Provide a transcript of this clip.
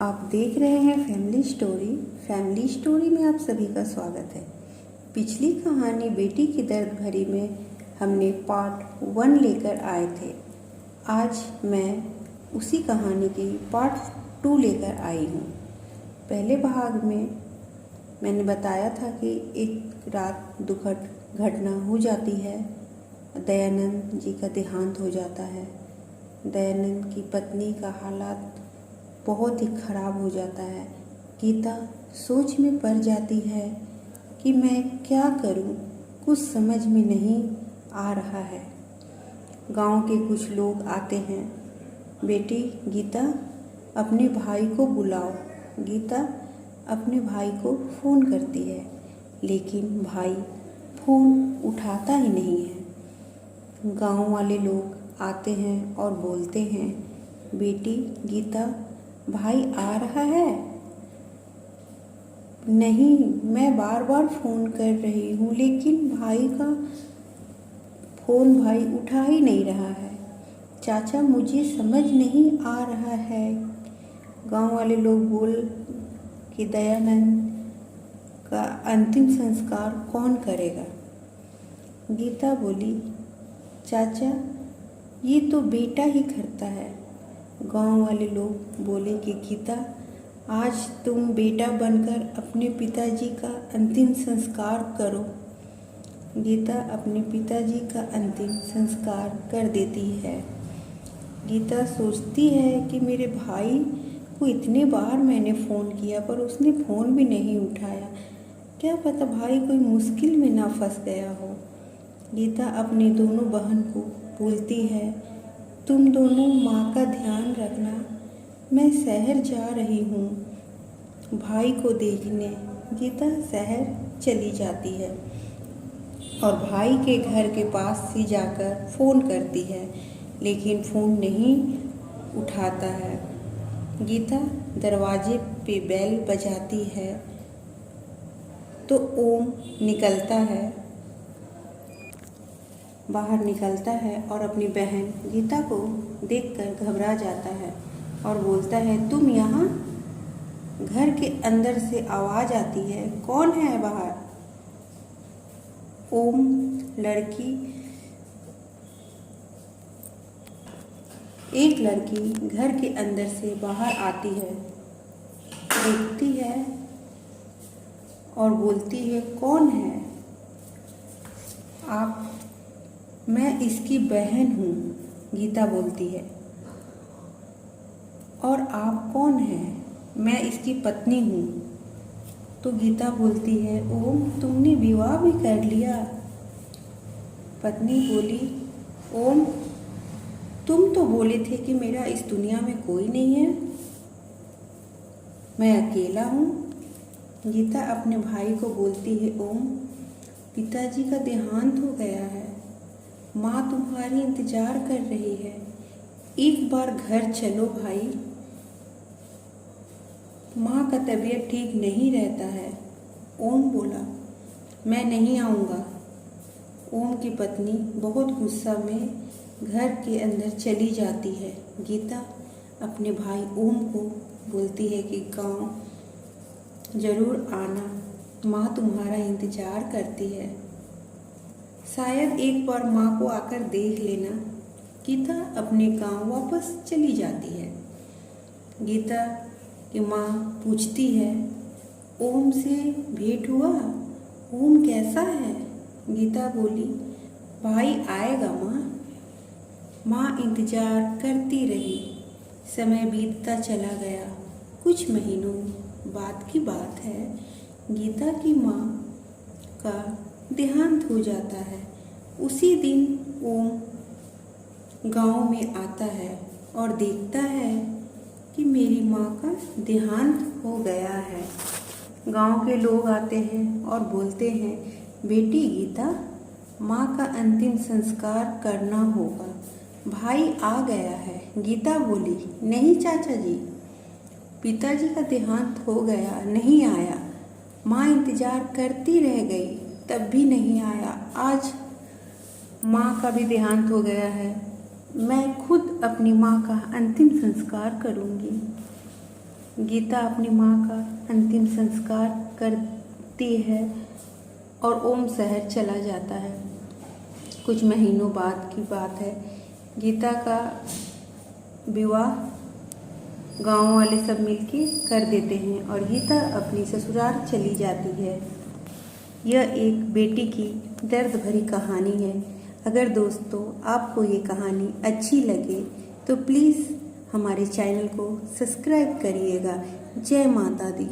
आप देख रहे हैं फैमिली स्टोरी में आप सभी का स्वागत है। पिछली कहानी बेटी की दर्द भरी में हमने पार्ट 1 लेकर आए थे। आज मैं उसी कहानी की पार्ट 2 लेकर आई हूँ। पहले भाग में मैंने बताया था कि एक रात दुखद घटना हो जाती है। दयानंद जी का देहांत हो जाता है। दयानंद की पत्नी का हालात बहुत ही ख़राब हो जाता है। गीता सोच में पड़ जाती है कि मैं क्या करूं, कुछ समझ में नहीं आ रहा है। गांव के कुछ लोग आते हैं। बेटी गीता, अपने भाई को बुलाओ। गीता अपने भाई को फ़ोन करती है, लेकिन भाई फ़ोन उठाता ही नहीं है। गांव वाले लोग आते हैं और बोलते हैं, बेटी गीता, भाई आ रहा है? नहीं, मैं बार बार फ़ोन कर रही हूँ, लेकिन भाई का फ़ोन भाई उठा ही नहीं रहा है। चाचा, मुझे समझ नहीं आ रहा है। गांव वाले लोग बोल कि दयानंद का अंतिम संस्कार कौन करेगा? गीता बोली, चाचा, ये तो बेटा ही करता है। गांव वाले लोग बोले कि गीता, आज तुम बेटा बनकर अपने पिताजी का अंतिम संस्कार करो। गीता अपने पिताजी का अंतिम संस्कार कर देती है। गीता सोचती है कि मेरे भाई को इतने बार मैंने फ़ोन किया पर उसने फ़ोन भी नहीं उठाया। क्या पता भाई कोई मुश्किल में ना फंस गया हो। गीता अपनी दोनों बहन को बोलती है, तुम दोनों माँ का ध्यान रखना, मैं शहर जा रही हूँ भाई को देखने। गीता शहर चली जाती है और भाई के घर के पास ही जाकर फ़ोन करती है, लेकिन फ़ोन नहीं उठाता है। गीता दरवाजे पे बेल बजाती है तो ओम बाहर निकलता है और अपनी बहन गीता को देखकर घबरा जाता है और बोलता है, तुम यहाँ? घर के अंदर से आवाज़ आती है, कौन है बाहर? एक लड़की घर के अंदर से बाहर आती है, देखती है और बोलती है, कौन है आप? मैं इसकी बहन हूँ, गीता बोलती है। और आप कौन हैं? मैं इसकी पत्नी हूँ। तो गीता बोलती है, ओम, तुमने विवाह भी कर लिया? पत्नी बोली, ओम, तुम तो बोले थे कि मेरा इस दुनिया में कोई नहीं है, मैं अकेला हूँ। गीता अपने भाई को बोलती है, ओम, पिताजी का देहांत हो गया है, माँ तुम्हारी इंतज़ार कर रही है, एक बार घर चलो भाई, माँ का तबीयत ठीक नहीं रहता है। ओम बोला, मैं नहीं आऊँगा। ओम की पत्नी बहुत गुस्सा में घर के अंदर चली जाती है। गीता अपने भाई ओम को बोलती है कि गाँव ज़रूर आना, माँ तुम्हारा इंतज़ार करती है, शायद एक बार माँ को आकर देख लेना। गीता अपने गांव वापस चली जाती है। गीता की माँ पूछती है, ओम से भेंट हुआ? ओम कैसा है? गीता बोली, भाई आएगा माँ। माँ इंतज़ार करती रही। समय बीतता चला गया। कुछ महीनों बाद की बात है, गीता की माँ का देहांत हो जाता है। उसी दिन ओम गांव में आता है और देखता है कि मेरी माँ का देहांत हो गया है। गांव के लोग आते हैं और बोलते हैं, बेटी गीता, माँ का अंतिम संस्कार करना होगा, भाई आ गया है। गीता बोली, नहीं चाचा जी, पिताजी का देहांत हो गया, नहीं आया। माँ इंतज़ार करती रह गई, तब भी नहीं आया। आज माँ का भी देहांत हो गया है, मैं खुद अपनी माँ का अंतिम संस्कार करूँगी। गीता अपनी माँ का अंतिम संस्कार करती है और ओम शहर चला जाता है। कुछ महीनों बाद की बात है। गीता का विवाह गांव वाले सब मिलके कर देते हैं और गीता अपनी ससुराल चली जाती है। यह एक बेटी की दर्द भरी कहानी है। अगर दोस्तों आपको ये कहानी अच्छी लगे तो प्लीज़ हमारे चैनल को सब्सक्राइब करिएगा। जय माता दी।